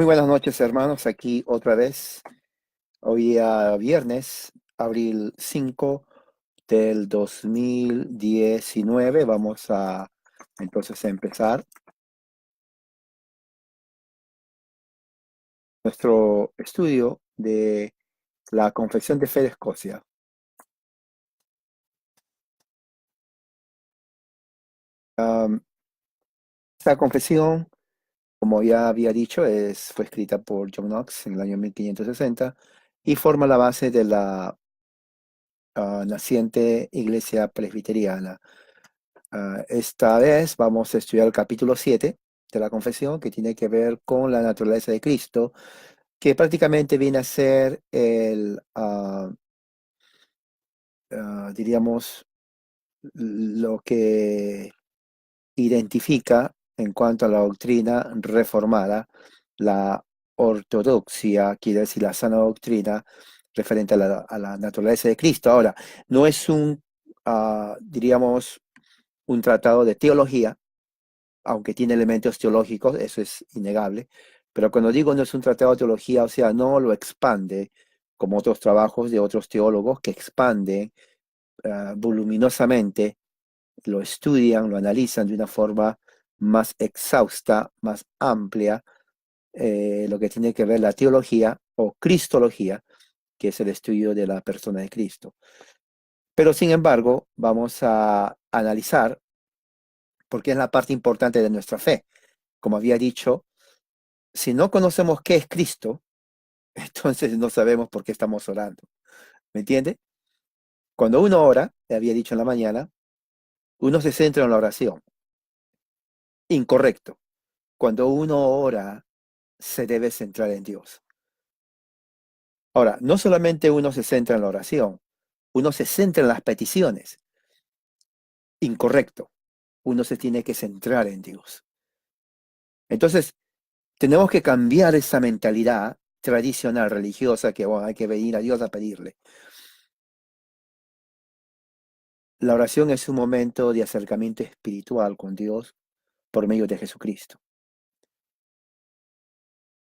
Muy buenas noches, hermanos. Aquí otra vez. Hoy día viernes, abril 5 del 2019. Vamos a entonces a empezar nuestro estudio de la Confesión de Fe de Escocia. Am, Esta confesión, como ya había dicho, fue escrita por John Knox en el año 1560 y forma la base de la naciente Iglesia Presbiteriana. Esta vez vamos a estudiar el capítulo 7 de la confesión, que tiene que ver con la naturaleza de Cristo, que prácticamente viene a ser diríamos, lo que identifica en cuanto a la doctrina reformada, la ortodoxia, quiere decir la sana doctrina referente a la naturaleza de Cristo. Ahora, no es diríamos, un tratado de teología, aunque tiene elementos teológicos, eso es innegable, pero cuando digo no es un tratado de teología, o sea, no lo expande como otros trabajos de otros teólogos que expanden voluminosamente, lo estudian, lo analizan de una forma más exhausta, más amplia, lo que tiene que ver la teología o cristología, que es el estudio de la persona de Cristo. Pero sin embargo, vamos a analizar, porque es la parte importante de nuestra fe. Como había dicho, si no conocemos qué es Cristo, entonces no sabemos por qué estamos orando. ¿Me entiende? Cuando uno ora, le había dicho en la mañana, uno se centra en la oración. Incorrecto. Cuando uno ora, se debe centrar en Dios. Ahora, no solamente uno se centra en la oración, uno se centra en las peticiones. Incorrecto. Uno se tiene que centrar en Dios. Entonces, tenemos que cambiar esa mentalidad tradicional religiosa que bueno, hay que venir a Dios a pedirle. La oración es un momento de acercamiento espiritual con Dios por medio de Jesucristo.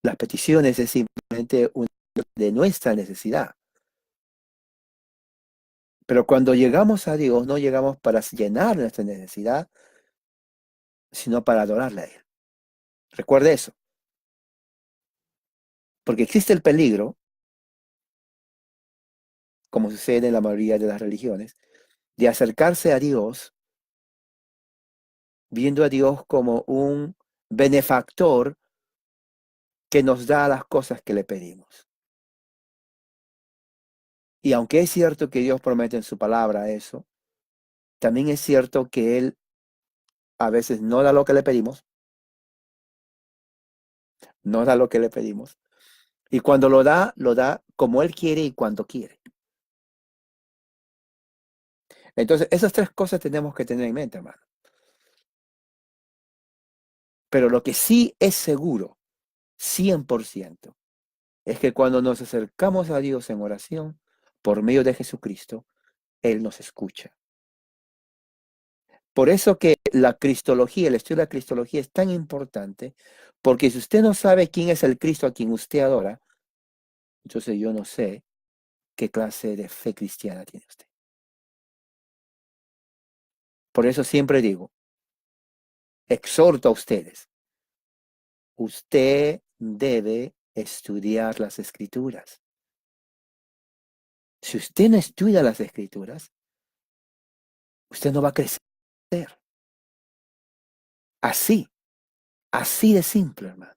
Las peticiones es simplemente una de nuestra necesidad. Pero cuando llegamos a Dios, no llegamos para llenar nuestra necesidad, sino para adorarle a Él. Recuerde eso. Porque existe el peligro, como sucede en la mayoría de las religiones, de acercarse a Dios viendo a Dios como un benefactor que nos da las cosas que le pedimos. Y aunque es cierto que Dios promete en su palabra eso, también es cierto que Él a veces no da lo que le pedimos, no da lo que le pedimos. Y cuando lo da como Él quiere y cuando quiere. Entonces, esas tres cosas tenemos que tener en mente, hermano. Pero lo que sí es seguro, 100%, es que cuando nos acercamos a Dios en oración, por medio de Jesucristo, Él nos escucha. Por eso que la cristología, el estudio de la cristología es tan importante, porque si usted no sabe quién es el Cristo a quien usted adora, entonces yo no sé qué clase de fe cristiana tiene usted. Por eso siempre digo, exhorto a ustedes, usted debe estudiar las escrituras. Si usted no estudia las escrituras, usted no va a crecer. Así, así de simple, hermano.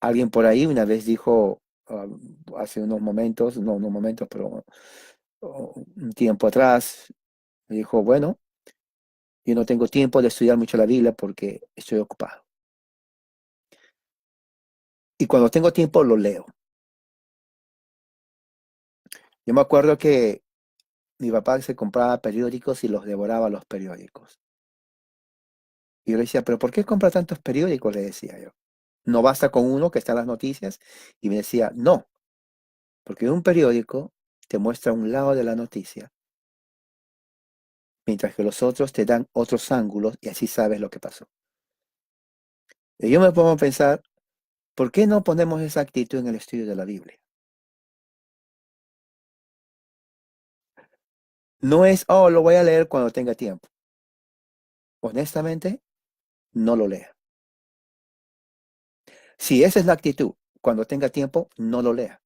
Alguien por ahí una vez dijo, hace unos momentos, no unos momentos, pero un tiempo atrás, me dijo, bueno, yo no tengo tiempo de estudiar mucho la Biblia porque estoy ocupado. Y cuando tengo tiempo lo leo. Yo me acuerdo que mi papá se compraba periódicos y los devoraba los periódicos. Y yo le decía, pero ¿por qué compra tantos periódicos? Le decía yo. No basta con uno que está en las noticias. Y me decía, no, porque un periódico te muestra un lado de la noticia, mientras que los otros te dan otros ángulos y así sabes lo que pasó. Y yo me pongo a pensar, ¿Por qué no ponemos esa actitud en el estudio de la Biblia? No es, oh, lo voy a leer cuando tenga tiempo. Honestamente, no lo lea. Si esa es la actitud, cuando tenga tiempo, no lo lea.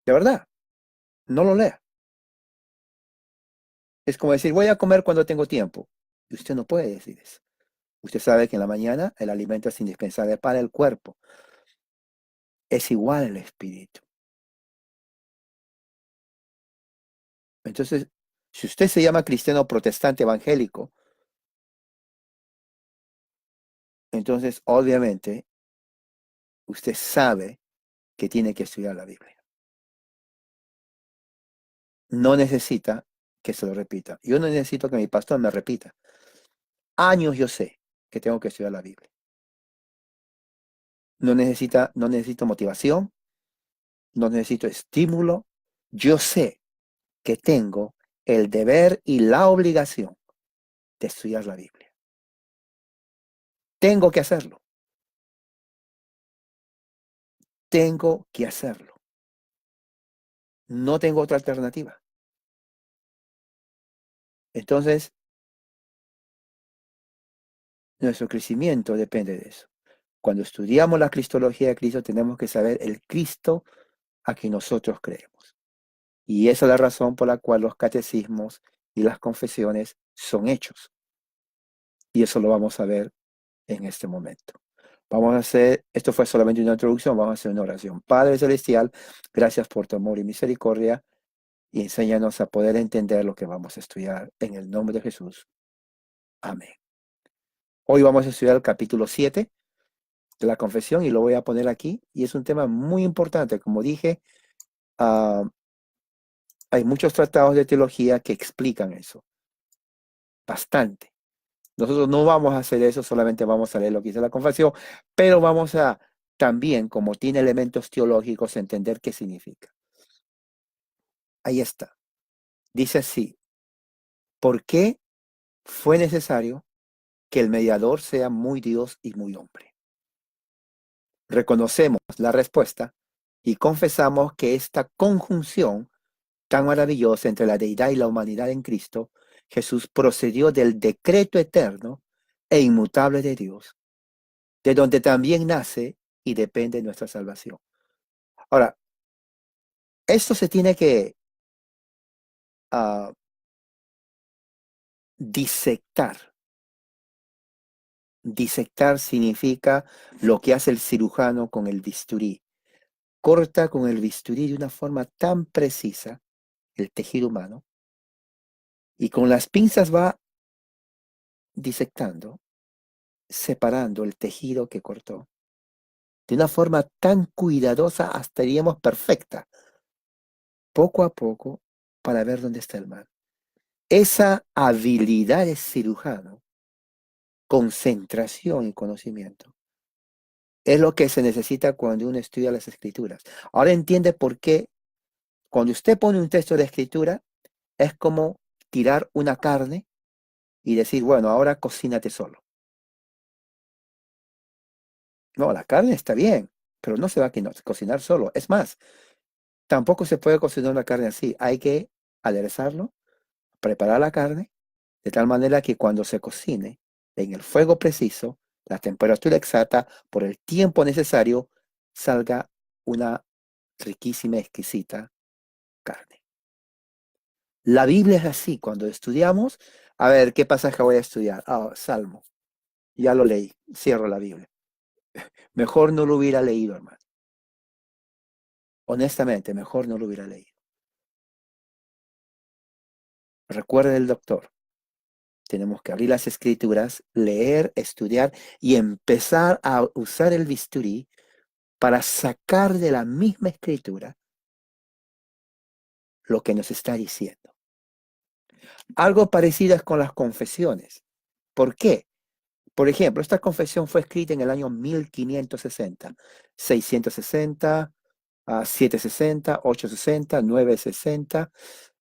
De verdad, no lo lea. Es como decir, voy a comer cuando tengo tiempo. Y usted no puede decir eso. Usted sabe que en la mañana el alimento es indispensable para el cuerpo. Es igual el espíritu. Entonces, si usted se llama cristiano protestante evangélico, entonces obviamente usted sabe que tiene que estudiar la Biblia. No necesita que se lo repita. Yo no necesito que mi pastor me repita. Años yo sé que tengo que estudiar la Biblia. No necesito motivación, no necesito estímulo. Yo sé que tengo el deber y la obligación de estudiar la Biblia. Tengo que hacerlo. Tengo que hacerlo. No tengo otra alternativa. Entonces, nuestro crecimiento depende de eso. Cuando estudiamos la cristología de Cristo, tenemos que saber el Cristo a quien nosotros creemos. Y esa es la razón por la cual los catecismos y las confesiones son hechos. Y eso lo vamos a ver en este momento. Vamos a hacer, esto fue solamente una introducción, vamos a hacer una oración. Padre Celestial, gracias por tu amor y misericordia y enséñanos a poder entender lo que vamos a estudiar en el nombre de Jesús. Amén. Hoy vamos a estudiar el capítulo 7 de la confesión y lo voy a poner aquí. Y es un tema muy importante. Como dije, hay muchos tratados de teología que explican eso. Bastante. Nosotros no vamos a hacer eso, solamente vamos a leer lo que dice la confesión, pero vamos a también, como tiene elementos teológicos, entender qué significa. Ahí está. Dice así, ¿por qué fue necesario que el mediador sea muy Dios y muy hombre? Reconocemos la respuesta y confesamos que esta conjunción tan maravillosa entre la deidad y la humanidad en Cristo, Jesús procedió del decreto eterno e inmutable de Dios, de donde también nace y depende nuestra salvación. Ahora, esto se tiene que uh, disectar. Disectar significa lo que hace el cirujano con el bisturí. Corta con el bisturí de una forma tan precisa el tejido humano y con las pinzas va disectando, separando el tejido que cortó de una forma tan cuidadosa hasta diríamos perfecta, poco a poco, para ver dónde está el mal. Esa habilidad de cirujano, concentración y conocimiento, es lo que se necesita cuando uno estudia las escrituras. Ahora entiende por qué cuando usted pone un texto de escritura, es como tirar una carne y decir, bueno, ahora cocínate solo. No, la carne está bien, pero no se va a cocinar solo. Es más, tampoco se puede cocinar una carne así. Hay que aderezarlo, preparar la carne, de tal manera que cuando se cocine en el fuego preciso, la temperatura exacta, por el tiempo necesario, salga una riquísima, exquisita carne. La Biblia es así. Cuando estudiamos, a ver, ¿qué pasaje voy a estudiar? Ah, Salmo. Ya lo leí. Cierro la Biblia. Mejor no lo hubiera leído, hermano. Honestamente, mejor no lo hubiera leído. Recuerde el doctor. Tenemos que abrir las escrituras, leer, estudiar y empezar a usar el bisturí para sacar de la misma escritura lo que nos está diciendo. Algo parecido es con las confesiones. ¿Por qué? Por ejemplo, esta confesión fue escrita en el año 1560, 660, 760, 860, 960.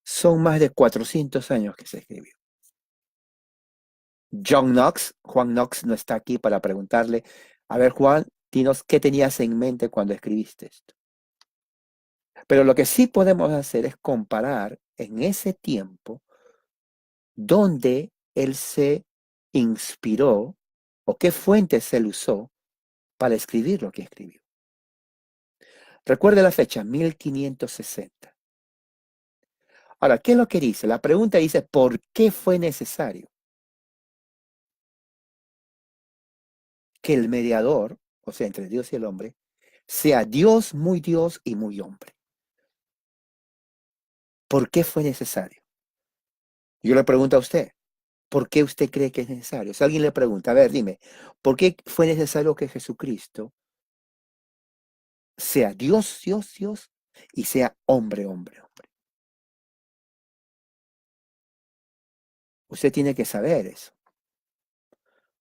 Son más de 400 años que se escribió. Juan Knox no está aquí para preguntarle, a ver Juan, Dinos qué tenías en mente cuando escribiste esto. Pero lo que sí podemos hacer es comparar en ese tiempo dónde él se inspiró o qué fuentes él usó para escribir lo que escribió. Recuerde la fecha, 1560. Ahora, ¿qué es lo que dice? La pregunta dice, ¿por qué fue necesario que el mediador, o sea, entre Dios y el hombre, sea Dios y muy hombre? ¿Por qué fue necesario? Yo le pregunto a usted, ¿por qué usted cree que es necesario? Si alguien le pregunta, a ver, dime, ¿por qué fue necesario que Jesucristo sea Dios y sea hombre? Usted tiene que saber eso.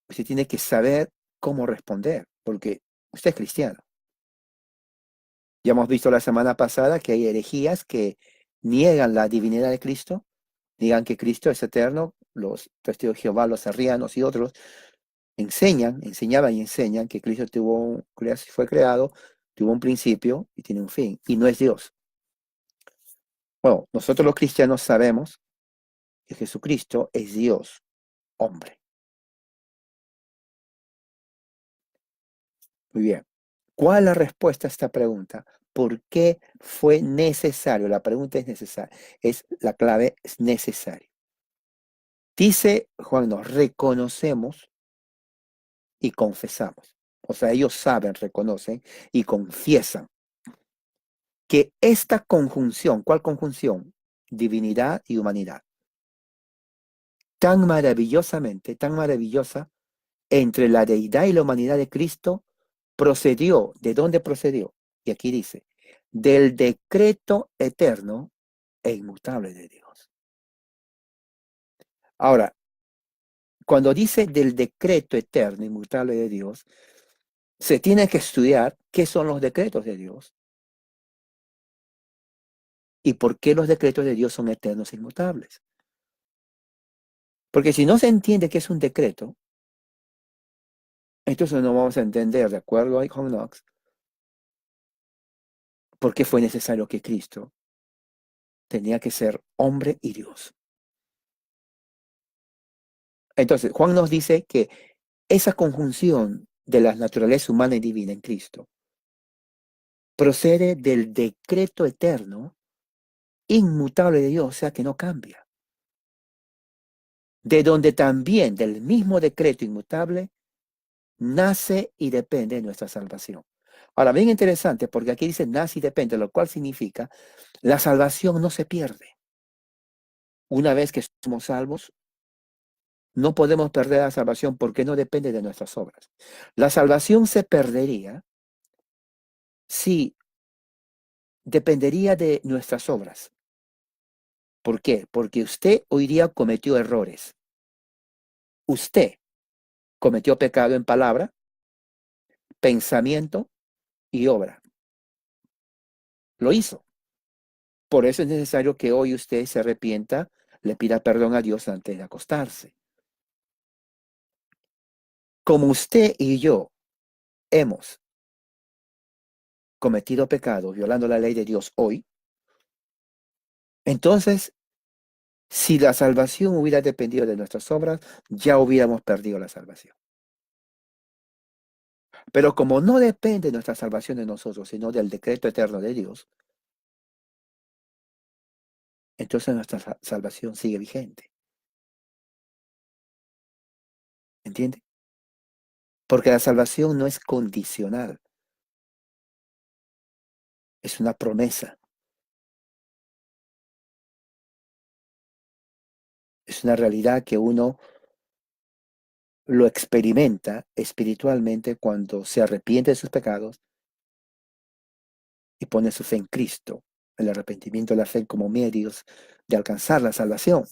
Usted tiene que saber cómo responder, porque usted es cristiano. Ya hemos visto la semana pasada que hay herejías que niegan la divinidad de Cristo, digan que Cristo es eterno, los testigos de Jehová, los arrianos y otros enseñaban y enseñan que Cristo fue creado, tuvo un principio y tiene un fin, y no es Dios. Bueno, nosotros los cristianos sabemos que Jesucristo es Dios, hombre. Muy bien. ¿Cuál es la respuesta a esta pregunta? ¿Por qué fue necesario? La pregunta es necesaria. La clave es necesario. Dice Juan, nos reconocemos y confesamos. O sea, ellos saben, reconocen y confiesan que esta conjunción, ¿cuál conjunción? Divinidad y humanidad. Tan maravillosa, entre la deidad y la humanidad de Cristo, procedió. ¿De dónde procedió? Y aquí dice, del decreto eterno e inmutable de Dios. Ahora, cuando dice del decreto eterno e inmutable de Dios, se tiene que estudiar qué son los decretos de Dios y por qué los decretos de Dios son eternos e inmutables. Porque si no se entiende qué es un decreto, entonces no vamos a entender, de acuerdo a John Knox, por qué fue necesario que Cristo tenía que ser hombre y Dios. Entonces, Juan nos dice que esa conjunción de la naturaleza humana y divina en Cristo procede del decreto eterno, inmutable de Dios, o sea que no cambia. De donde también del mismo decreto inmutable nace y depende de nuestra salvación. Ahora, bien interesante, porque aquí dice nace y depende, lo cual significa la salvación no se pierde. Una vez que somos salvos, no podemos perder la salvación porque no depende de nuestras obras. La salvación se perdería si dependería de nuestras obras. ¿Por qué? Porque usted hoy día cometió errores. Usted cometió pecado en palabra, pensamiento y obra. Lo hizo. Por eso es necesario que hoy usted se arrepienta, le pida perdón a Dios antes de acostarse. Como usted y yo hemos cometido pecado violando la ley de Dios hoy, entonces, si la salvación hubiera dependido de nuestras obras, ya hubiéramos perdido la salvación. Pero como no depende nuestra salvación de nosotros, sino del decreto eterno de Dios, entonces nuestra salvación sigue vigente. ¿Entiende? Porque la salvación no es condicional, es una promesa, es una realidad que uno lo experimenta espiritualmente cuando se arrepiente de sus pecados y pone su fe en Cristo, el arrepentimiento de la fe como medios de alcanzar la salvación.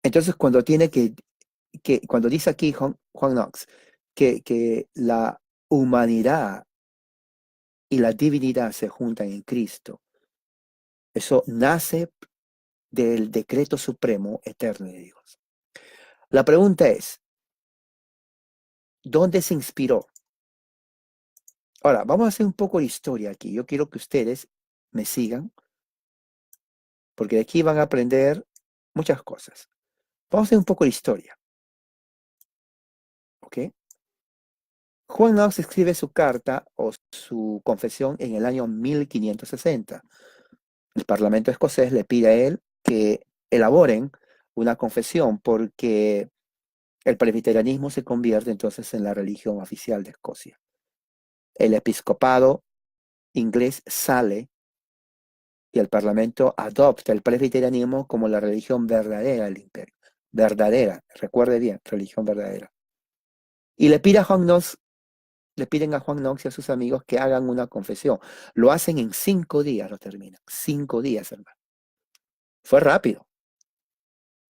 Entonces, cuando dice aquí Juan Knox que la humanidad y la divinidad se juntan en Cristo, eso nace del decreto supremo eterno de Dios. La pregunta es, ¿Dónde se inspiró? Ahora, vamos a hacer un poco de historia aquí. Yo quiero que ustedes me sigan, porque de aquí van a aprender muchas cosas. Vamos a hacer un poco de historia, ¿ok? Juan Knox escribe su carta o su confesión en el año 1560. El Parlamento escocés le pide a él que elaboren una confesión porque el presbiterianismo se convierte entonces en la religión oficial de Escocia. El episcopado inglés sale y el Parlamento adopta el presbiterianismo como la religión verdadera del imperio. Verdadera, recuerde bien, religión verdadera. Y le piden a Juan Knox y a sus amigos que hagan una confesión. Lo hacen en 5 días, lo terminan. 5 días, hermano. Fue rápido.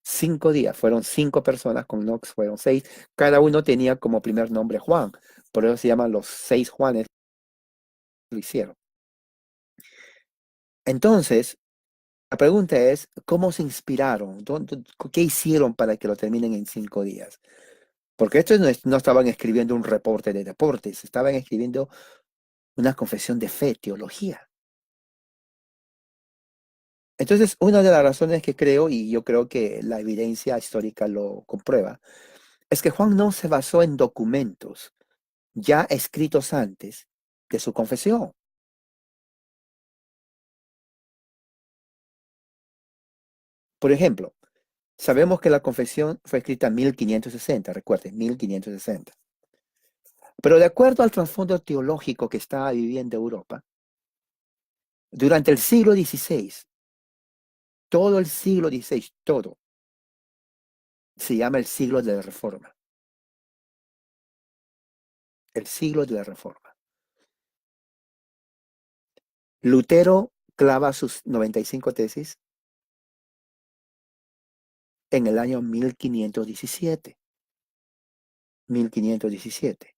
5 días. Fueron 5 personas, con Knox fueron 6. Cada uno tenía como primer nombre Juan. Por eso se llaman los 6 Juanes. Lo hicieron. Entonces, la pregunta es, ¿cómo se inspiraron? ¿Qué hicieron para que lo terminen en 5 días? Porque estos no estaban escribiendo un reporte de deportes, estaban escribiendo una confesión de fe, teología. Entonces, una de las razones que creo, y yo creo que la evidencia histórica lo comprueba, es que Juan no se basó en documentos ya escritos antes de su confesión. Por ejemplo, sabemos que la confesión fue escrita en 1560, recuerden, 1560. Pero de acuerdo al trasfondo teológico que estaba viviendo Europa, durante el siglo XVI, todo el siglo XVI, todo, se llama el siglo de la Reforma. El siglo de la Reforma. Lutero clava sus 95 tesis en el año 1517. 1517.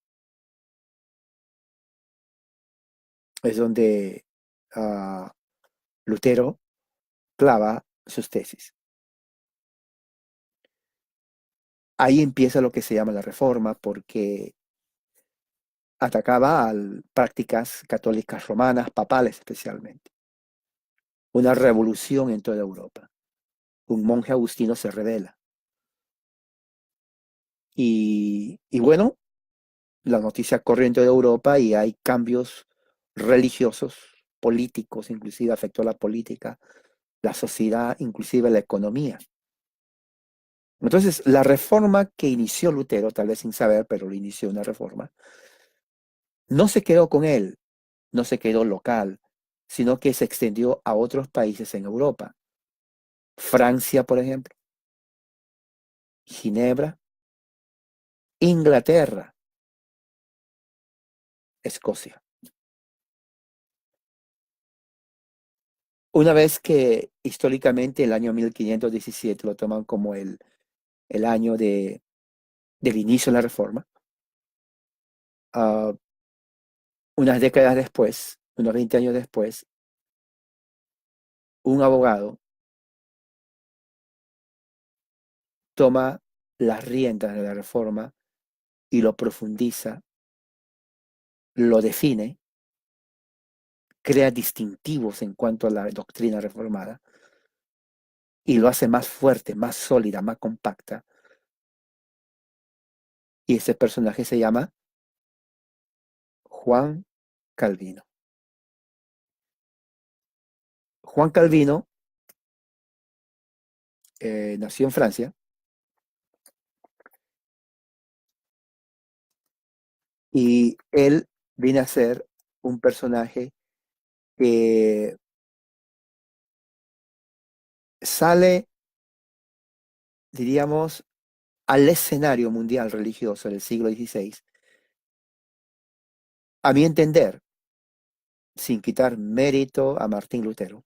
Es donde Lutero clava sus tesis. Ahí empieza lo que se llama la Reforma, porque atacaba a prácticas católicas romanas, papales especialmente. Una revolución en toda Europa. Un monje agustino se rebela. Y bueno, la noticia corrió en toda Europa y hay cambios religiosos, políticos, inclusive afectó la política, la sociedad, inclusive la economía. Entonces, la reforma que inició Lutero, tal vez sin saber, pero lo inició una reforma, no se quedó con él, no se quedó local, sino que se extendió a otros países en Europa. Francia, por ejemplo, Ginebra, Inglaterra, Escocia. Una vez que históricamente el año 1517 lo toman como el año del inicio de la reforma, uh, unas décadas después, unos 20 años después, un abogado toma las riendas de la reforma y lo profundiza, lo define, crea distintivos en cuanto a la doctrina reformada y lo hace más fuerte, más sólida, más compacta. Y ese personaje se llama Juan Calvino. Juan Calvino nació en Francia y él viene a ser un personaje que sale, diríamos, al escenario mundial religioso del siglo XVI, a mi entender, sin quitar mérito a Martín Lutero,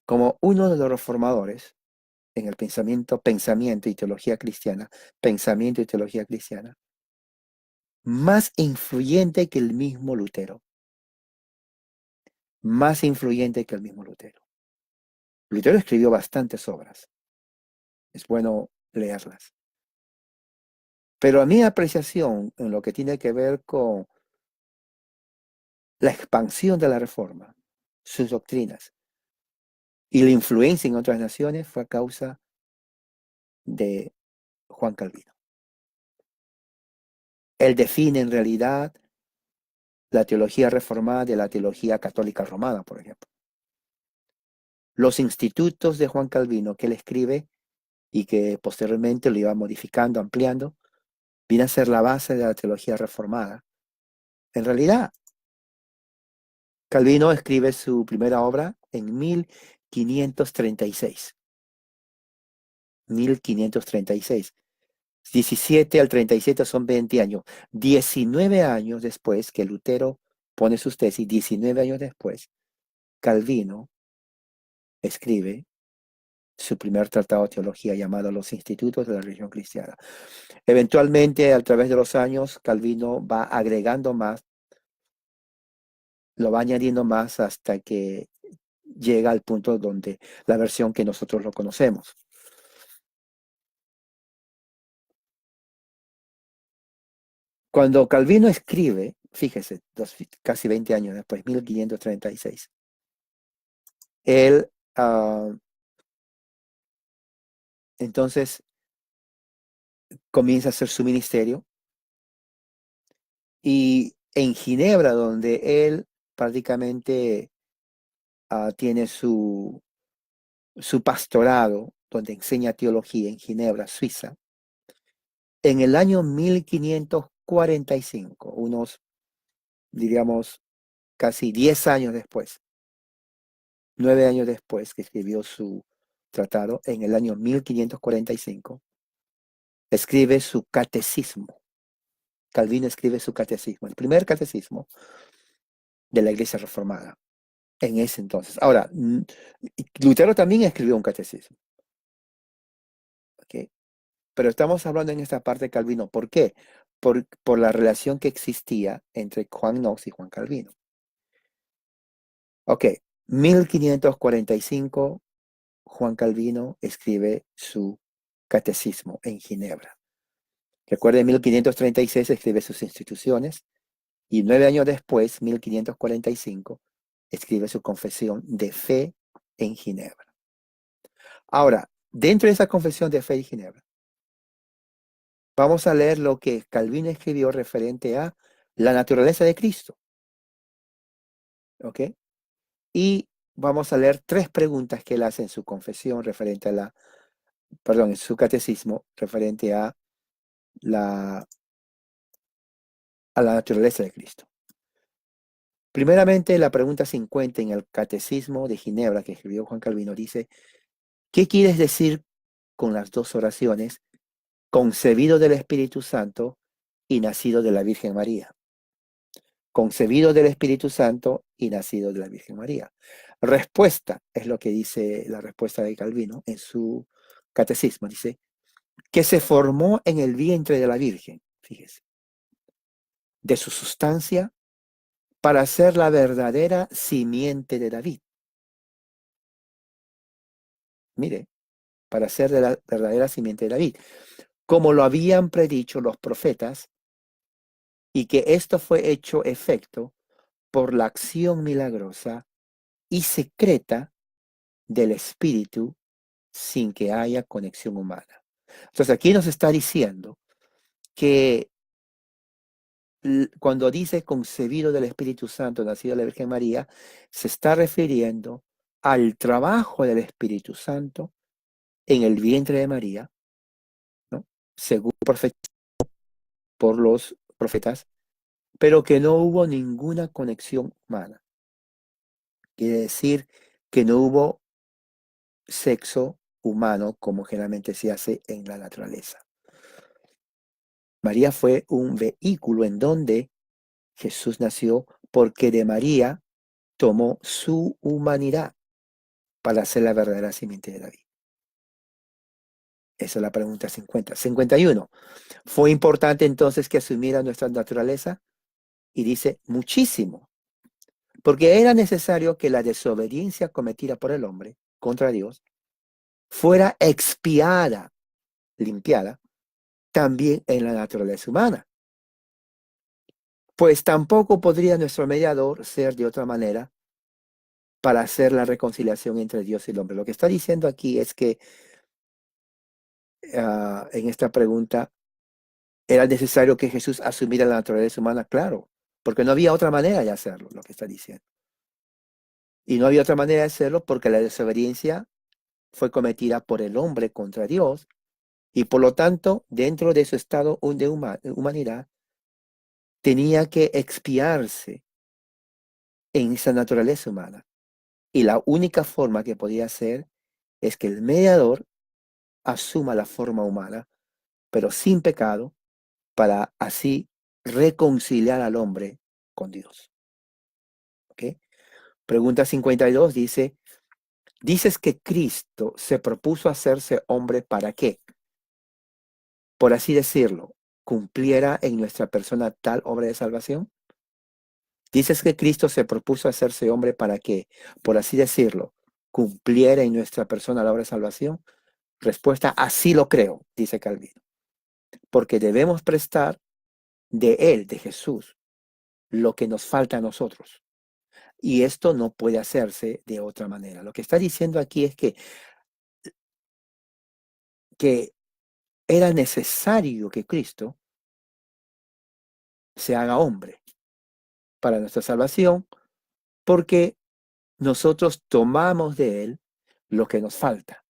como uno de los reformadores en el pensamiento y teología cristiana, pensamiento y teología cristiana, más influyente que el mismo Lutero, más influyente que el mismo Lutero. Lutero escribió bastantes obras, es bueno leerlas, Pero a mi apreciación en lo que tiene que ver con la expansión de la Reforma, sus doctrinas y la influencia en otras naciones fue a causa de Juan Calvino. Él define en realidad la teología reformada de la teología católica romana, por ejemplo. Los institutos de Juan Calvino que él escribe y que posteriormente lo iba modificando, ampliando, viene a ser la base de la teología reformada. En realidad, Calvino escribe su primera obra en 1536. 1536. 17 al 37 son 20 años. 19 años después que Lutero pone sus tesis, 19 años después, Calvino escribe su primer tratado de teología llamado Los Institutos de la Religión Cristiana. Eventualmente, a través de los años, Calvino va agregando más, lo va añadiendo más hasta que llega al punto donde la versión que nosotros lo conocemos. Cuando Calvino escribe, fíjese, casi 20 años después, 1536, él entonces comienza a hacer su ministerio y en Ginebra, donde él prácticamente tiene su pastorado, donde enseña teología en Ginebra, Suiza, en el año 1545, unos, diríamos, casi 10 años después, 9 años después que escribió su tratado, en el año 1545, escribe su catecismo. Calvino escribe su catecismo, el primer catecismo de la Iglesia Reformada en ese entonces. Ahora, Lutero también escribió un catecismo, ¿ok? Pero estamos hablando en esta parte de Calvino. ¿Por qué? Por la relación que existía entre Juan Knox y Juan Calvino. Ok, 1545, Juan Calvino escribe su catecismo en Ginebra. Recuerden, 1536 escribe sus instituciones y 9 años después, 1545, escribe su confesión de fe en Ginebra. Ahora, dentro de esa confesión de fe en Ginebra, vamos a leer lo que Calvino escribió referente a la naturaleza de Cristo. ¿Ok? Y vamos a leer 3 preguntas que él hace en su confesión referente a en su catecismo referente a la naturaleza de Cristo. Primeramente, la pregunta 50 en el Catecismo de Ginebra que escribió Juan Calvino dice, ¿qué quieres decir con las 2 oraciones? Concebido del Espíritu Santo y nacido de la Virgen María. Concebido del Espíritu Santo y nacido de la Virgen María. Respuesta, es lo que dice la respuesta de Calvino en su catecismo. Dice, que se formó en el vientre de la Virgen, fíjese, de su sustancia para ser la verdadera simiente de David. Mire, para ser de la verdadera simiente de David, como lo habían predicho los profetas, y que esto fue hecho efecto por la acción milagrosa y secreta del Espíritu sin que haya conexión humana. Entonces aquí nos está diciendo que cuando dice concebido del Espíritu Santo, nacido de la Virgen María, se está refiriendo al trabajo del Espíritu Santo en el vientre de María, ¿no? Según profetizado por los profetas, pero que no hubo ninguna conexión humana. Quiere decir que no hubo sexo humano como generalmente se hace en la naturaleza. María fue un vehículo en donde Jesús nació porque de María tomó su humanidad para ser la verdadera simiente de David. Esa es la pregunta 50. 51. ¿Fue importante entonces que asumiera nuestra naturaleza? Y dice, muchísimo. Porque era necesario que la desobediencia cometida por el hombre contra Dios fuera expiada, limpiada, también en la naturaleza humana. Pues tampoco podría nuestro mediador ser de otra manera para hacer la reconciliación entre Dios y el hombre. Lo que está diciendo aquí es que en esta pregunta era necesario que Jesús asumiera la naturaleza humana, claro, porque no había otra manera de hacerlo, lo que está diciendo. Y no había otra manera de hacerlo porque la desobediencia fue cometida por el hombre contra Dios y por lo tanto, dentro de su estado de humanidad, tenía que expiarse en esa naturaleza humana. Y la única forma que podía hacer es que el mediador asuma la forma humana, pero sin pecado, para así reconciliar al hombre con Dios. ¿Ok? Pregunta 52 dice, dices que Cristo se propuso hacerse hombre para qué, por así decirlo, cumpliera en nuestra persona tal obra de salvación. Dices que Cristo se propuso hacerse hombre para que, por así decirlo, cumpliera en nuestra persona la obra de salvación. Respuesta, así lo creo, dice Calvino, porque debemos prestar de Él, de Jesús, lo que nos falta a nosotros. Y esto no puede hacerse de otra manera. Lo que está diciendo aquí es que era necesario que Cristo se haga hombre para nuestra salvación, porque nosotros tomamos de Él lo que nos falta,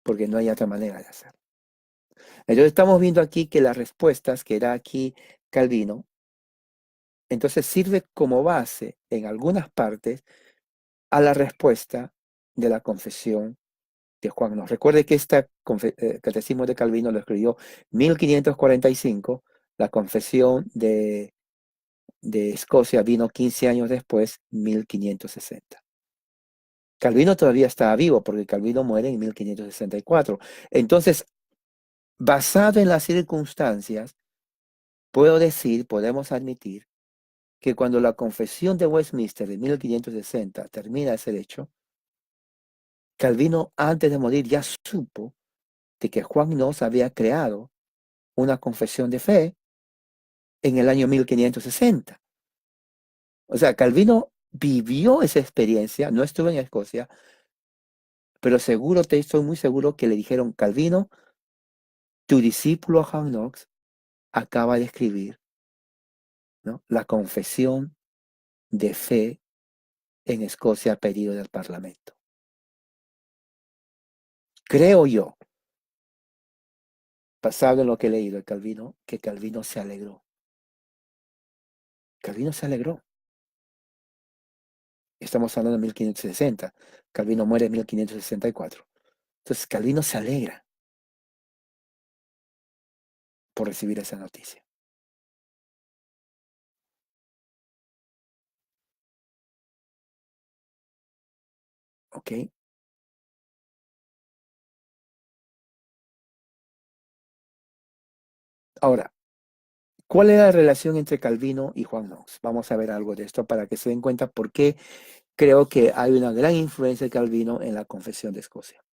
porque no hay otra manera de hacerlo. Entonces estamos viendo aquí que las respuestas que da aquí Calvino, entonces sirve como base en algunas partes a la respuesta de la confesión de Juan Knox. Recuerde que este catecismo de Calvino lo escribió 1545, la confesión de Escocia vino 15 años después, 1560. Calvino todavía estaba vivo porque Calvino muere en 1564. Entonces, basado en las circunstancias, podemos admitir que cuando la confesión de Westminster de 1560 termina ese hecho, Calvino antes de morir ya supo de que Juan Knox había creado una confesión de fe en el año 1560. O sea, Calvino vivió esa experiencia, no estuvo en Escocia, pero estoy muy seguro que le dijeron, Calvino, tu discípulo Juan Knox acaba de escribir, ¿no?, la confesión de fe en Escocia a pedido del Parlamento. Creo yo, basado en lo que he leído de Calvino, que Calvino se alegró. Calvino se alegró. Estamos hablando de 1560. Calvino muere en 1564. Entonces Calvino se alegra por recibir esa noticia. ¿Ok? Ahora, ¿cuál era la relación entre Calvino y Juan Knox? Vamos a ver algo de esto para que se den cuenta por qué creo que hay una gran influencia de Calvino en la Confesión de Escocia.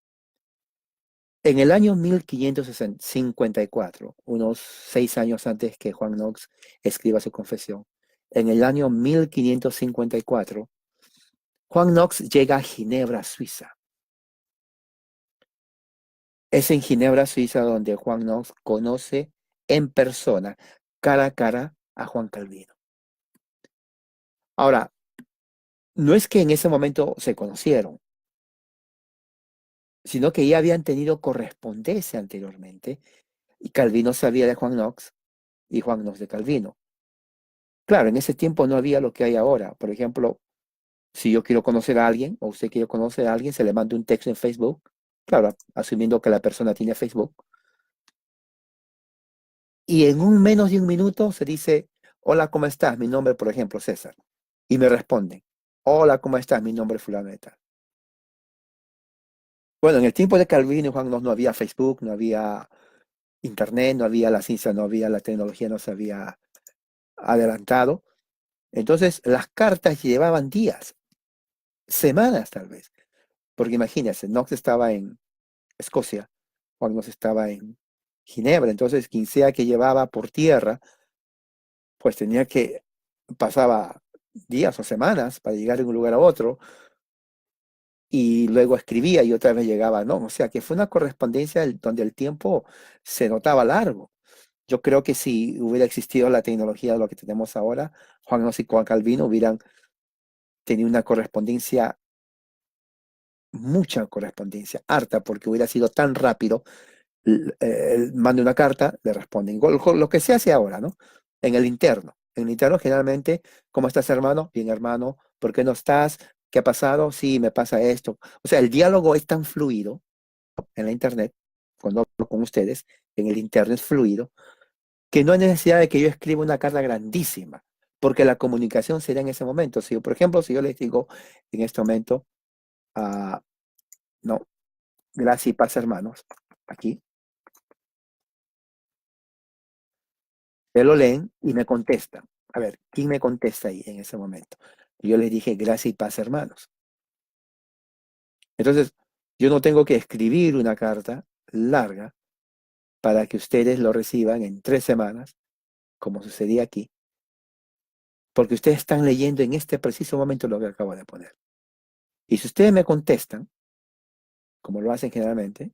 En el año 1554, unos 6 años antes que Juan Knox escriba su confesión, en el año 1554, Juan Knox llega a Ginebra, Suiza. Es en Ginebra, Suiza, donde Juan Knox conoce en persona, cara a cara, a Juan Calvino. Ahora, no es que en ese momento se conocieron, sino que ya habían tenido correspondencia anteriormente, y Calvino sabía de Juan Knox y Juan Knox de Calvino. Claro, en ese tiempo no había lo que hay ahora. Por ejemplo, si yo quiero conocer a alguien o usted quiere conocer a alguien, se le manda un texto en Facebook, claro, asumiendo que la persona tiene Facebook, y en menos de un minuto se dice, hola, ¿cómo estás? Mi nombre, por ejemplo, César. Y me responden, hola, ¿cómo estás? Mi nombre es fulano de tal. Bueno, en el tiempo de Calvino y Juan Knox no había Facebook, no había Internet, no había la ciencia, no había la tecnología, no se había adelantado. Entonces, las cartas llevaban días, semanas tal vez. Porque imagínense, Knox estaba en Escocia, Juan Knox estaba en Ginebra. Entonces, quien sea que llevaba por tierra, pues pasaba días o semanas para llegar de un lugar a otro y luego escribía y otra vez llegaba, ¿no? O sea, que fue una correspondencia donde el tiempo se notaba largo. Yo creo que si hubiera existido la tecnología de lo que tenemos ahora, Juan Nos y Juan Calvino hubieran tenido una correspondencia, mucha correspondencia, harta, porque hubiera sido tan rápido. Mande una carta, le responden. Lo que se hace ahora, ¿no? En el interno. En el interno, generalmente, ¿cómo estás, hermano? Bien, hermano. ¿Por qué no estás? ¿Qué ha pasado? Sí, me pasa esto. O sea, el diálogo es tan fluido en la internet, cuando hablo con ustedes, en el internet es fluido, que no hay necesidad de que yo escriba una carta grandísima, porque la comunicación será en ese momento. Si, por ejemplo, si yo les digo en este momento, ah, no, gracias y paz, hermanos, aquí, ustedes lo leen y me contestan. A ver, ¿quién me contesta ahí en ese momento? Yo les dije, gracias y paz, hermanos. Entonces, yo no tengo que escribir una carta larga para que ustedes lo reciban en 3 semanas, como sucedía aquí, porque ustedes están leyendo en este preciso momento lo que acabo de poner. Y si ustedes me contestan, como lo hacen generalmente,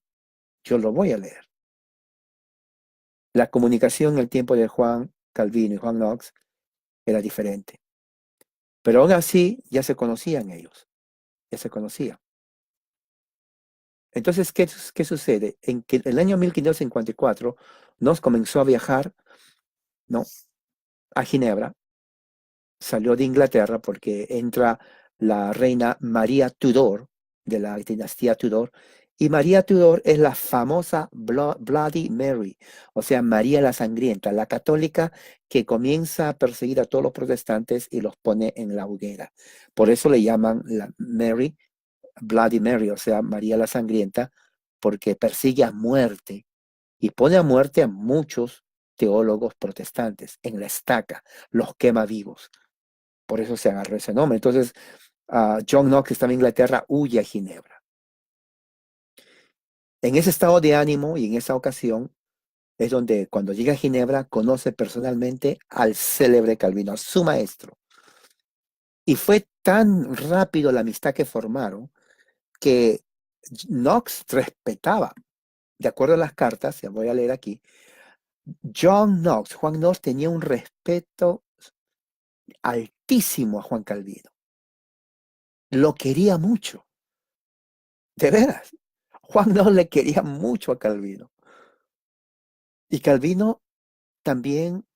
yo lo voy a leer. La comunicación en el tiempo de Juan Calvino y Juan Knox era diferente. Pero aún así ya se conocían ellos, ya se conocían. Entonces, ¿qué sucede? En que el año 1554 nos comenzó a viajar, ¿no? A Ginebra, salió de Inglaterra porque entra la reina María Tudor, de la dinastía Tudor, y María Tudor es la famosa Bloody Mary, o sea, María la Sangrienta, la católica que comienza a perseguir a todos los protestantes y los pone en la hoguera. Por eso le llaman la Mary, Bloody Mary, o sea, María la Sangrienta, porque persigue a muerte y pone a muerte a muchos teólogos protestantes en la estaca, los quema vivos. Por eso se agarró ese nombre. Entonces, John Knox, que estaba en Inglaterra, huye a Ginebra. En ese estado de ánimo y en esa ocasión es donde cuando llega a Ginebra conoce personalmente al célebre Calvino, a su maestro. Y fue tan rápido la amistad que formaron que Knox respetaba, de acuerdo a las cartas, ya voy a leer aquí, Juan Knox tenía un respeto altísimo a Juan Calvino. Lo quería mucho, de veras. Juan Knox le quería mucho a Calvino. Y Calvino también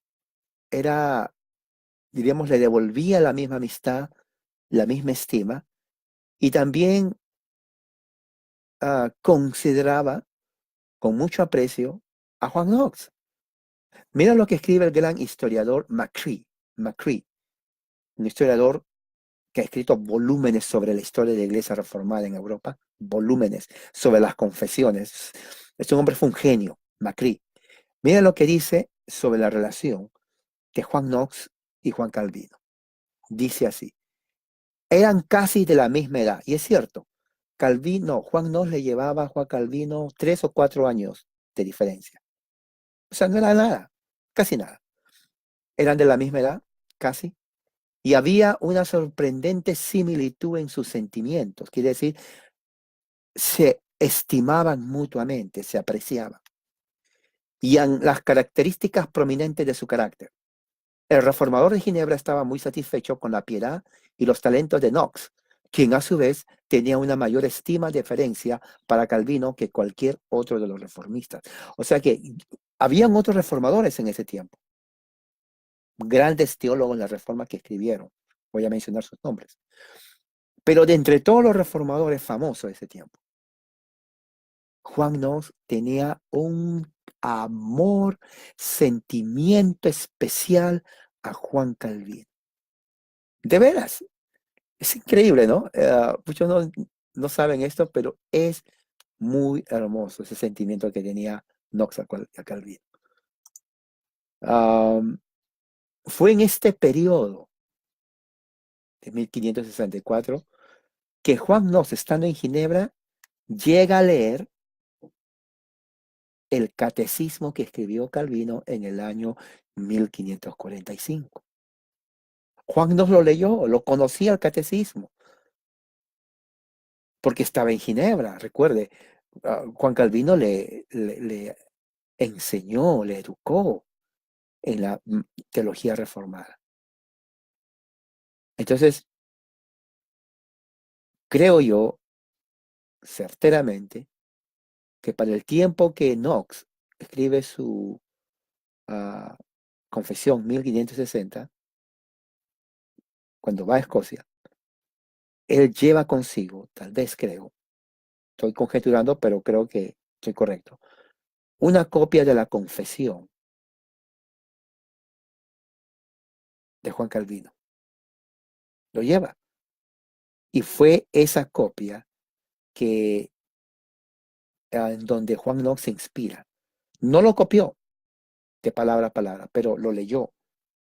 era, diríamos, le devolvía la misma amistad, la misma estima, y también consideraba con mucho aprecio a Juan Knox. Mira lo que escribe el gran historiador Macri, un historiador que ha escrito volúmenes sobre la historia de la Iglesia Reformada en Europa, volúmenes sobre las confesiones. Este hombre fue un genio, Macri. Mira lo que dice sobre la relación de Juan Knox y Juan Calvino. Dice así, eran casi de la misma edad, y es cierto, Juan Knox le llevaba a Juan Calvino 3 o 4 años de diferencia. O sea, no era nada, casi nada. Eran de la misma edad, casi, y había una sorprendente similitud en sus sentimientos, quiere decir, se estimaban mutuamente, se apreciaban, y en las características prominentes de su carácter. El reformador de Ginebra estaba muy satisfecho con la piedad y los talentos de Knox, quien a su vez tenía una mayor estima y deferencia para Calvino que cualquier otro de los reformistas. O sea que habían otros reformadores en ese tiempo, grandes teólogos en la reforma que escribieron. Voy a mencionar sus nombres. Pero de entre todos los reformadores famosos de ese tiempo, Juan Knox tenía un amor, sentimiento especial a Juan Calvino. De veras, es increíble, ¿no? Muchos no saben esto, pero es muy hermoso ese sentimiento que tenía Knox a Calvino. Fue en este periodo de 1564 que Juan Knox, estando en Ginebra, llega a leer el catecismo que escribió Calvino en el año 1545. Juan nos lo leyó, lo conocía el catecismo, porque estaba en Ginebra. Recuerde, Juan Calvino le enseñó, le educó en la teología reformada. Entonces, creo yo certeramente que para el tiempo que Knox escribe su confesión 1560, cuando va a Escocia, él lleva consigo, tal vez creo, estoy conjeturando, pero creo que estoy correcto, una copia de la confesión de Juan Calvino. Lo lleva. Y fue esa copia que en donde Juan Knox se inspira. No lo copió de palabra a palabra, pero lo leyó.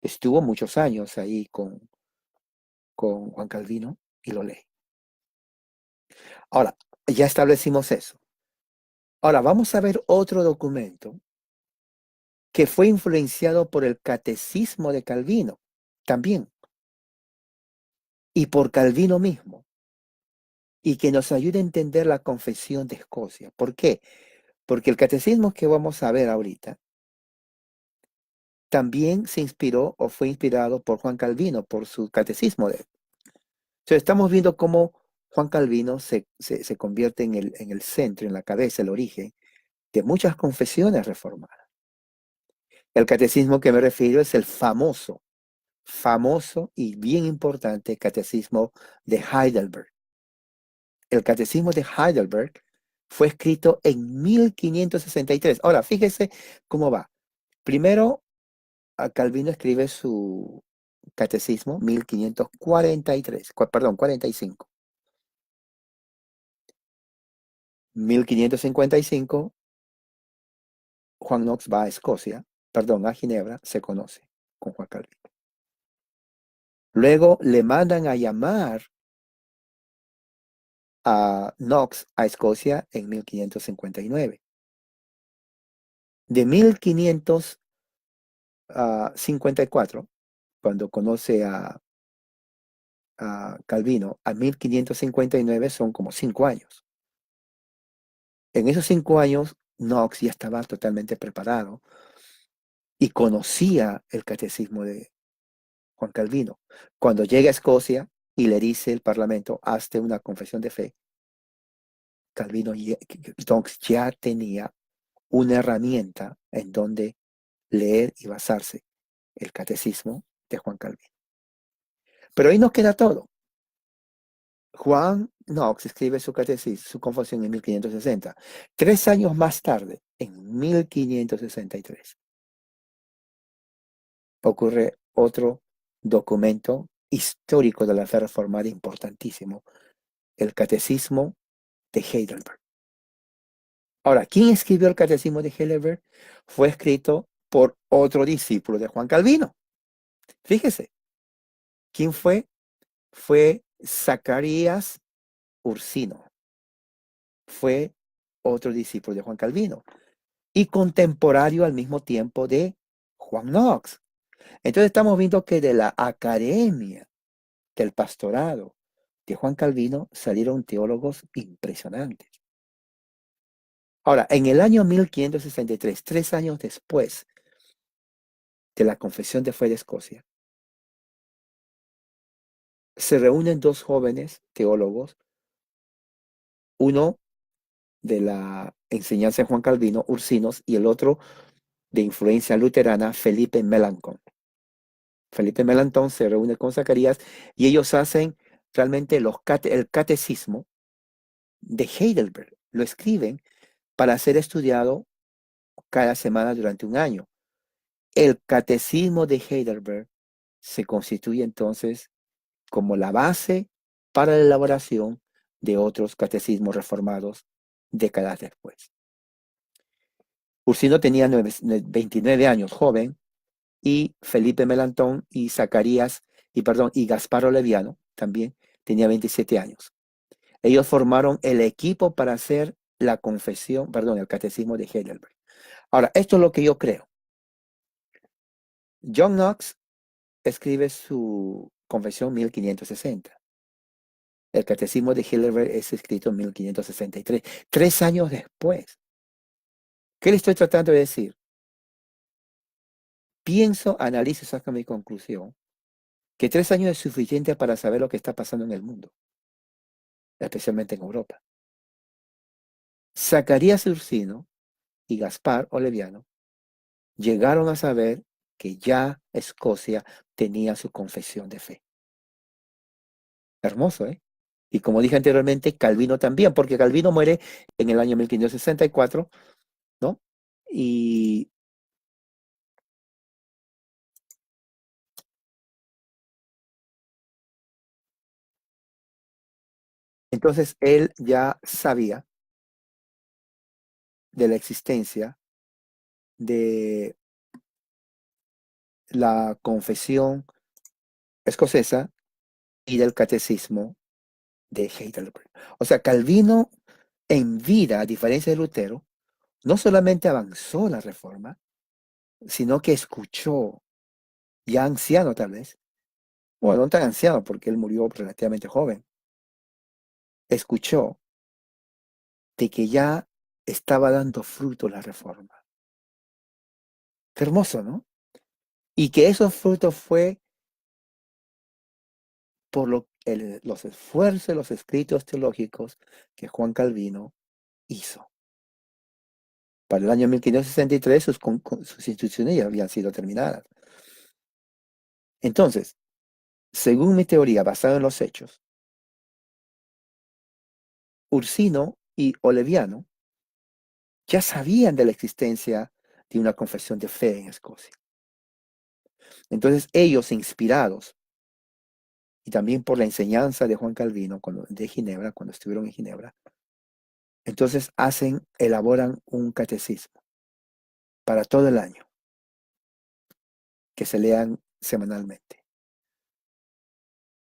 Estuvo muchos años ahí con Juan Calvino y lo lee. Ahora, ya establecimos eso. Ahora, vamos a ver otro documento que fue influenciado por el catecismo de Calvino, también, y por Calvino mismo, y que nos ayude a entender la confesión de Escocia. ¿Por qué? Porque el catecismo que vamos a ver ahorita también se inspiró o fue inspirado por Juan Calvino, por su catecismo de él. Entonces, estamos viendo cómo Juan Calvino se convierte en el centro, en la cabeza, el origen de muchas confesiones reformadas. El catecismo que me refiero es el famoso y bien importante catecismo de Heidelberg. El catecismo de Heidelberg fue escrito en 1563. Ahora, fíjese cómo va. Primero, Calvino escribe su catecismo 1543, perdón, 45. 1555, Juan Knox va a Escocia, perdón, a Ginebra, se conoce con Juan Calvino. Luego le mandan a llamar a Knox a Escocia en 1559. De 1554, cuando conoce a Calvino, a 1559 son como 5 años. En esos 5 años, Knox ya estaba totalmente preparado y conocía el catecismo de Juan Calvino. Cuando llega a Escocia y le dice el Parlamento, hazte una confesión de fe, Calvino Knox ya tenía una herramienta en donde leer y basarse el catecismo de Juan Calvino. Pero ahí no queda todo. Juan Knox escribe su catecismo, su confesión en 1560. 3 años más tarde, en 1563, ocurre otro documento histórico de la fe reformada importantísimo, el catecismo de Heidelberg. Ahora, ¿quién escribió el catecismo de Heidelberg? Fue escrito por otro discípulo de Juan Calvino. Fíjese, ¿quién fue? Fue Zacarías Ursino. Fue otro discípulo de Juan Calvino y contemporáneo al mismo tiempo de Juan Knox. Entonces estamos viendo que de la academia del pastorado de Juan Calvino salieron teólogos impresionantes. Ahora, en el año 1563, 3 años después de la confesión de fe de Escocia, se reúnen 2 jóvenes teólogos, uno de la enseñanza de Juan Calvino, Ursinos, y el otro de influencia luterana, Felipe Melanchthon. Felipe Melanchthon se reúne con Zacarías y ellos hacen realmente el catecismo de Heidelberg. Lo escriben para ser estudiado cada semana durante un año. El catecismo de Heidelberg se constituye entonces como la base para la elaboración de otros catecismos reformados décadas después. Ursino tenía 29 años, joven, y Felipe Melanchthon y y Gasparo Leviano también tenía 27 años. Ellos formaron el equipo para hacer el catecismo de Heidelberg. Ahora, esto es lo que yo creo. John Knox escribe su Confesión 1560. El Catecismo de Heidelberg es escrito en 1563, 3 años después. ¿Qué le estoy tratando de decir? Pienso, analizo y saco mi conclusión, que 3 años es suficiente para saber lo que está pasando en el mundo, especialmente en Europa. Zacarías Ursino y Gaspar Oleviano llegaron a saber que ya Escocia tenía su confesión de fe. Hermoso, ¿eh? Y como dije anteriormente, Calvino también, porque Calvino muere en el año 1564, ¿no? Y entonces él ya sabía de la existencia de la confesión escocesa y del catecismo de Heidelberg. O sea, Calvino en vida, a diferencia de Lutero, no solamente avanzó la reforma, sino que escuchó, ya anciano tal vez, bueno, no tan anciano porque él murió relativamente joven, escuchó de que ya estaba dando fruto la reforma. Qué hermoso, ¿no? Y que esos frutos fue por los esfuerzos, los escritos teológicos que Juan Calvino hizo. Para el año 1563 sus instituciones ya habían sido terminadas. Entonces, según mi teoría basada en los hechos, Ursino y Oleviano ya sabían de la existencia de una confesión de fe en Escocia. Entonces ellos, inspirados, y también por la enseñanza de Juan Calvino de Ginebra, cuando estuvieron en Ginebra, entonces elaboran un catecismo para todo el año, que se lean semanalmente.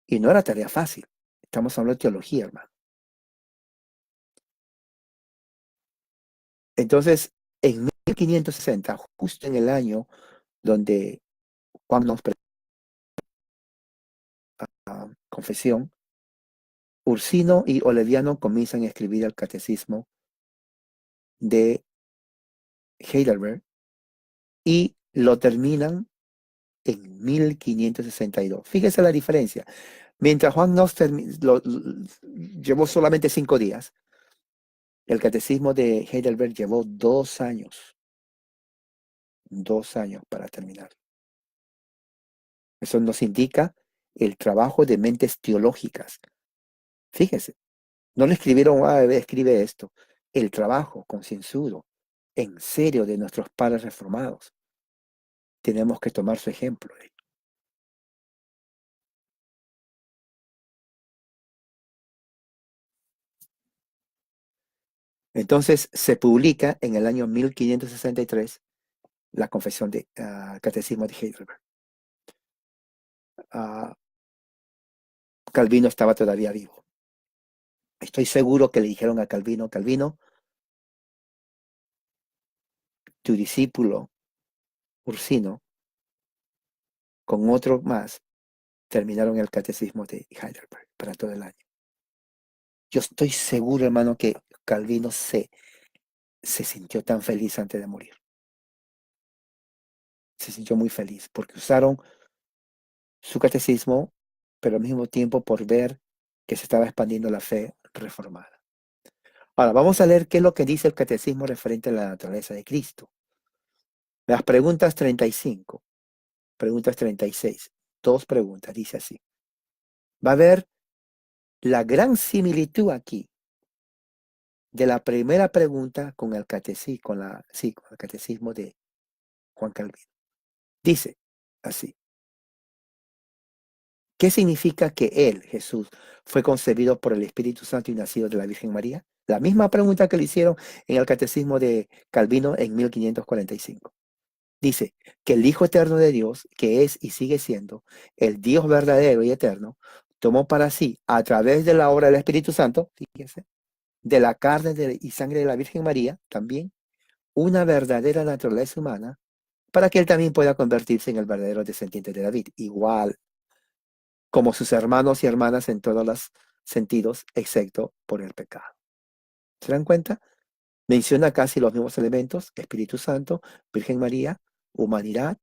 Y no era tarea fácil. Estamos hablando de teología, hermano. Entonces, en 1560, justo en el año donde Juan nos presenta la confesión, Ursino y Oleviano comienzan a escribir el catecismo de Heidelberg y lo terminan en 1562. Fíjese la diferencia. Mientras Juan Knox llevó solamente 5 días, el catecismo de Heidelberg llevó 2 años. 2 años para terminar. Eso nos indica el trabajo de mentes teológicas. Fíjese, no le escribieron, escribe esto. El trabajo concienzudo, en serio, de nuestros padres reformados. Tenemos que tomar su ejemplo. Entonces se publica en el año 1563 la confesión de Catecismo de Heidelberg. Calvino estaba todavía vivo. Estoy seguro que le dijeron a Calvino, Calvino, tu discípulo Ursino, con otro más, terminaron el Catecismo de Heidelberg para todo el año. Yo estoy seguro, hermano, que Calvino se sintió tan feliz antes de morir. Se sintió muy feliz porque usaron su catecismo, pero al mismo tiempo por ver que se estaba expandiendo la fe reformada. Ahora, vamos a leer qué es lo que dice el catecismo referente a la naturaleza de Cristo. Las preguntas 35, preguntas 36, 2 preguntas, dice así. Va a haber la gran similitud aquí de la primera pregunta con el catecismo, con el catecismo de Juan Calvino. Dice así. ¿Qué significa que Él, Jesús, fue concebido por el Espíritu Santo y nacido de la Virgen María? La misma pregunta que le hicieron en el Catecismo de Calvino en 1545. Dice que el Hijo Eterno de Dios, que es y sigue siendo el Dios verdadero y eterno, tomó para sí, a través de la obra del Espíritu Santo, fíjense, de la carne y sangre de la Virgen María, también, una verdadera naturaleza humana para que él también pueda convertirse en el verdadero descendiente de David, igual como sus hermanos y hermanas en todos los sentidos, excepto por el pecado. ¿Se dan cuenta? Menciona casi los mismos elementos: Espíritu Santo, Virgen María, humanidad,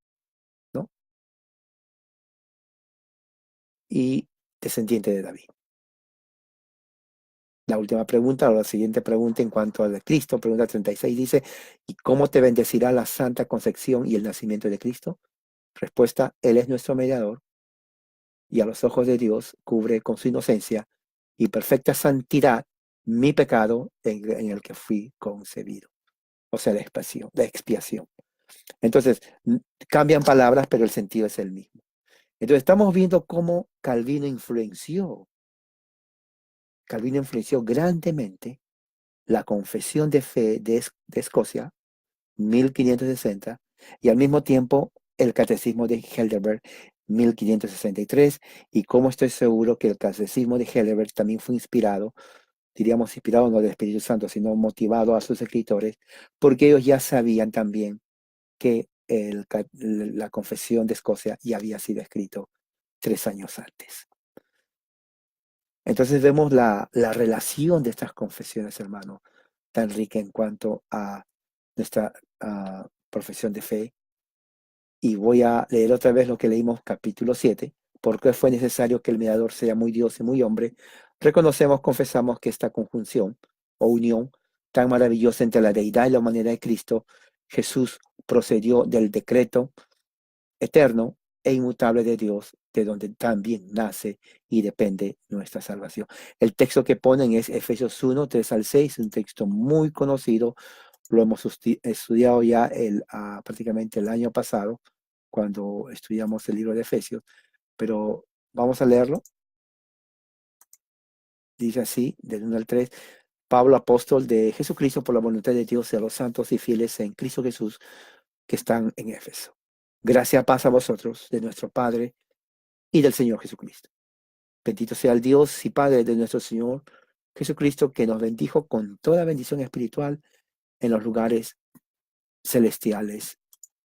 ¿no? Y descendiente de David. La última pregunta, o la siguiente pregunta en cuanto al de Cristo, pregunta 36, dice: ¿y cómo te bendecirá la Santa Concepción y el nacimiento de Cristo? Respuesta: Él es nuestro mediador, y a los ojos de Dios cubre con su inocencia y perfecta santidad mi pecado en el que fui concebido. O sea, la expiación, la expiación. Entonces, cambian palabras, pero el sentido es el mismo. Entonces, estamos viendo cómo Calvino influenció grandemente la Confesión de Fe de Escocia, 1560, y al mismo tiempo el Catecismo de Heidelberg, 1563, y cómo estoy seguro que el Catecismo de Heidelberg también fue inspirado, diríamos inspirado no del Espíritu Santo, sino motivado a sus escritores, porque ellos ya sabían también que la Confesión de Escocia ya había sido escrito 3 años antes. Entonces vemos la relación de estas confesiones, hermano, tan rica en cuanto a nuestra profesión de fe. Y voy a leer otra vez lo que leímos capítulo 7. Porque fue necesario que el mediador sea muy Dios y muy hombre. Reconocemos, confesamos que esta conjunción o unión tan maravillosa entre la deidad y la humanidad de Cristo, Jesús, procedió del decreto eterno e inmutable de Dios, de donde también nace y depende nuestra salvación. El texto que ponen es Efesios 1, 3 al 6, un texto muy conocido. Lo hemos estudiado ya prácticamente el año pasado, cuando estudiamos el libro de Efesios, pero vamos a leerlo. Dice así, del 1 al 3. Pablo, apóstol de Jesucristo, por la voluntad de Dios, y a los santos y fieles en Cristo Jesús que están en Éfeso. Gracia, paz a vosotros, de nuestro Padre y del Señor Jesucristo. Bendito sea el Dios y Padre de nuestro Señor Jesucristo, que nos bendijo con toda bendición espiritual en los lugares celestiales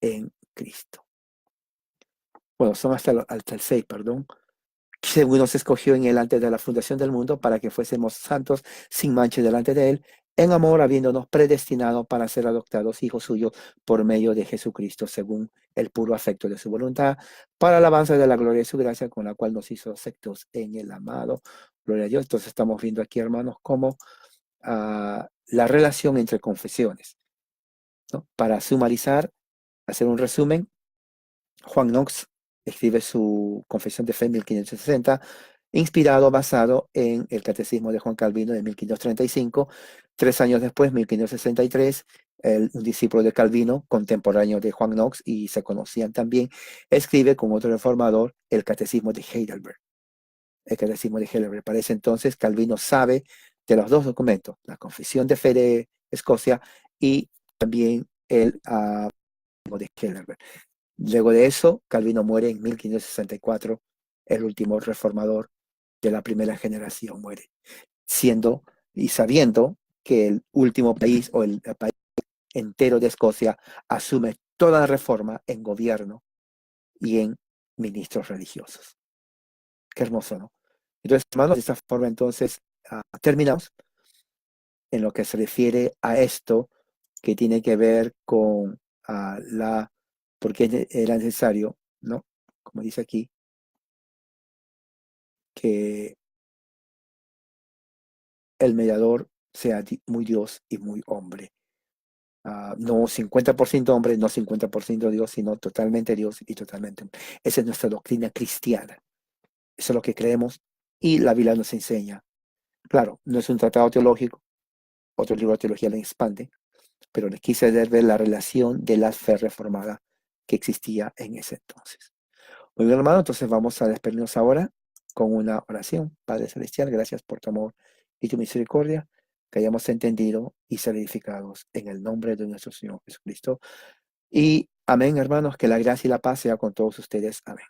en Cristo. Bueno, son hasta el 6, perdón. Según nos escogió en él antes de la fundación del mundo, para que fuésemos santos sin mancha delante de él, en amor habiéndonos predestinado para ser adoptados hijos suyos por medio de Jesucristo, según el puro afecto de su voluntad, para alabanza de la gloria de su gracia, con la cual nos hizo aceptos en el amado. Gloria a Dios. Entonces estamos viendo aquí, hermanos, cómo la relación entre confesiones, ¿no? Para sumarizar, hacer un resumen, Juan Knox escribe su Confesión de Fe en 1560, basado en el Catecismo de Juan Calvino de 1535. 3 años después, 1563, un discípulo de Calvino, contemporáneo de Juan Knox, y se conocían también, escribe con otro reformador el Catecismo de Heidelberg. El Catecismo de Heidelberg. Para ese entonces, Calvino sabe de los dos documentos, la Confesión de Fe de Escocia y también el de Heidelberg. Luego de eso, Calvino muere en 1564, el último reformador de la primera generación muere, siendo y sabiendo que el último país o el país entero de Escocia asume toda la reforma en gobierno y en ministros religiosos. Qué hermoso, ¿no? Entonces, hermanos, de esta forma entonces terminamos en lo que se refiere a esto que tiene que ver con porque era necesario, ¿no? Como dice aquí, que el mediador sea muy Dios y muy hombre. No 50% hombre, no 50% Dios, sino totalmente Dios y totalmente hombre. Esa es nuestra doctrina cristiana. Eso es lo que creemos y la Biblia nos enseña. Claro, no es un tratado teológico, otro libro de teología le expande, pero les quise ver la relación de la fe reformada que existía en ese entonces. Muy bien, hermano, entonces vamos a despedirnos ahora con una oración. Padre Celestial, gracias por tu amor y tu misericordia, que hayamos entendido y ser edificados en el nombre de nuestro Señor Jesucristo. Y amén, hermanos, que la gracia y la paz sea con todos ustedes. Amén.